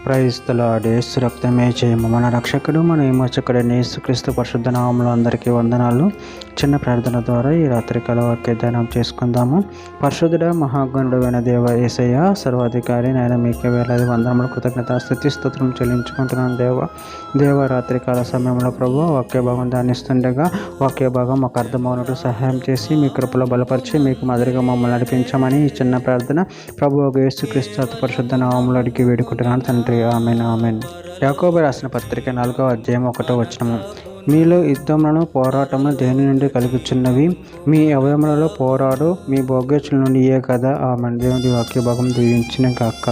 Praise the lord. యేసు రక్తమే జయము. మన రక్షకుడు మన విమోచకుడైన యేసుక్రీస్తు పరిశుద్ధ నామములో అందరికీ వందనాలు. చిన్న ప్రార్థన ద్వారా ఈ రాత్రికాల వాక్య ధ్యానం చేసుకుందాము. పరిశుద్ధుడ మహాగణుడైన దేవ యేసయ్య సర్వాధికారి నాయన మీకే వేలాది వందనములు కృతజ్ఞత స్తుతి స్తోత్రం చెల్లించుకుంటున్నాను. దేవ రాత్రికాల సమయంలో ప్రభు వాక్య భాగం ధ్యానిస్తుండగా వాక్య భాగం మాకు అర్థమవునట్టు సహాయం చేసి మీ కృపలో బలపరిచి మీకు మాదిరిగా మమ్మల్ని నడిపించమని ఈ చిన్న ప్రార్థన ప్రభు యేసుక్రీస్తు అతి పరిశుద్ధ నామములో అడిగి వేడుకుంటున్నాను తండ్రి. Amen amen. యాకోబు రాసిన పత్రిక 4వ అధ్యాయం 1వ వచనము. మీలో యుద్ధములను పోరాటమును దేని నుండి కలుగుచున్నవి? మీ అవయములలో పోరాడు మీ భోగ్యచుల నుండి ఏ కదా. ఆమెన్. దేవుడి వాక్య భాగం దీవించిన గాక.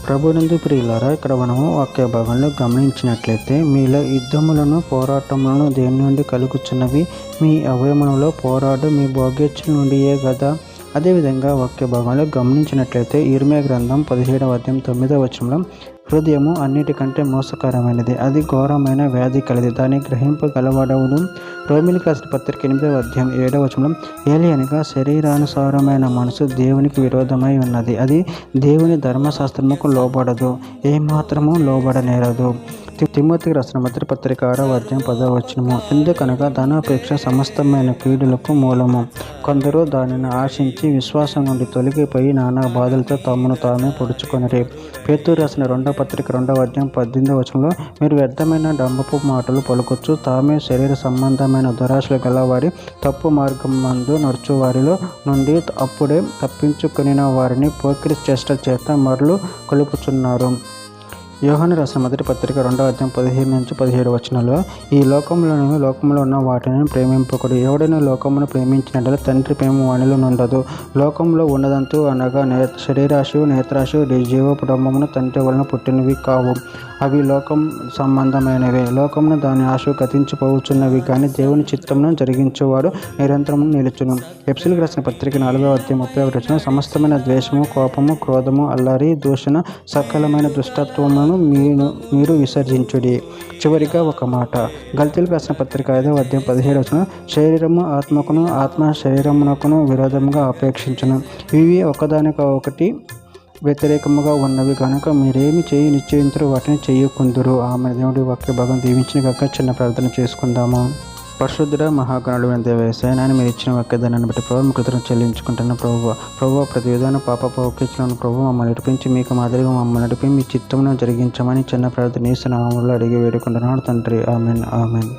ప్రభునందు ప్రియులారా, ఇక్కడ మనము వాక్య భాగంలో గమనించినట్లయితే మీలో యుద్ధములను పోరాటములను దేని నుండి కలుగుచున్నవి? మీ అవయములలో పోరాడు మీ భోగ్యచుల నుండి ఏ కదా. అదేవిధంగా వాక్య భాగంలో గమనించినట్లయితే ఇర్మియా గ్రంథం 17వ అధ్యాయం 9వ వచనంలో హృదయము అన్నిటికంటే మోసకరమైనది, అది ఘోరమైన వ్యాధి కలది, దాన్ని గ్రహింపగలవాడవును. రోమిలికి రాసిన పత్రిక 8వ అధ్యాయం 7వ వచనంలో ఏలి అనగా శరీరానుసారమైన మనసు దేవునికి విరోధమై ఉన్నది, అది దేవుని ధర్మశాస్త్రముకు లోబడదు, ఏమాత్రము లోబడనేరదు. తిమోతికి రాసిన మొదటి పత్రిక 6వ అధ్యాయం 10వ వచనము. ఎందుకనగా ధనాపేక్ష సమస్తమైన కీడులకు మూలము, కొందరు దానిని ఆశించి విశ్వాసం నుండి తొలగిపోయి నానా బాధలతో తమను తామే పొడుచుకొనిరి. పేతురు రాసిన 2వ పత్రిక 2వ అధ్యాయం 18వ వచనంలో మీరు వ్యర్థమైన డంబపు మాటలు పలుకొచ్చు, తామే శరీర సంబంధమైన దురాశలు గలవారి తప్పు మార్గం మందు నడుచు వారిలో నుండి అప్పుడే తప్పించుకొనిన వారిని పోకిరి చేష్ట చేత మరలు కొలుపుచున్నారు. యోహాను రాసిన మొదటి పత్రిక 2వ అధ్యాయం 15 నుంచి 17 వచనాల్లో ఈ లోకంలో ఉన్న వాటిని ప్రేమింపకుడు, ఎవడైనా లోకమును ప్రేమించినట్ల తండ్రి ప్రేమ వానిలో నుండదు. లోకంలో ఉన్నదంతూ అనగా శరీరాశు నేత్రాశు జీవపుడంబమును తండ్రి వలన పుట్టినవి కావు, అవి లోకం సంబంధమైనవే. లోకమును దాని ఆశ గతించిపోవచ్చున్నవి, కానీ దేవుని చిత్తమును జరిగించేవాడు నిరంతరము నిలుచును. ఎఫెసీయులకు రాసిన పత్రిక 4వ అధ్యాయం 31 వచనం సమస్తమైన ద్వేషము కోపము క్రోధము అల్లరి దూషణ సకలమైన దుష్టత్వమును మీరు విసర్జించుడి. చివరిగా ఒక మాట గల్తీయులకు రాసిన పత్రిక 5వ అధ్యాయం 17 వచనం శరీరము ఆత్మకును ఆత్మ శరీరమునకును విరోధముగా అపేక్షించును, ఇవి ఒకదానికొకటి వ్యతిరేకముగా ఉన్నవి కనుక మీరేమి చేయి నిశ్చయించరు వాటిని చేయకుందురు. ఆమె. దేవుడి వాక్య భాగం దీవించిన కాక చిన్న ప్రార్థన చేసుకుందాము. పరిశుద్ధుడ మహాగణుడైన దేవ యేసయ్య, నాయన మీరు ఇచ్చిన వాక్యదానాన్ని బట్టి ప్రభు కృతజ్ఞతలు చెల్లించుకుంటున్న ప్రభు ప్రతి విధాన పాప పోకించిన ప్రభు మమ్మల్ని నడిపించి మీకు మాదిరిగా మమ్మల్ని నడిపి మీ చిత్తమును జరిగించమని చిన్న ప్రార్థన యేసు నామములో అడిగి వేడుకుంటున్నాను తండ్రి. Amen amen.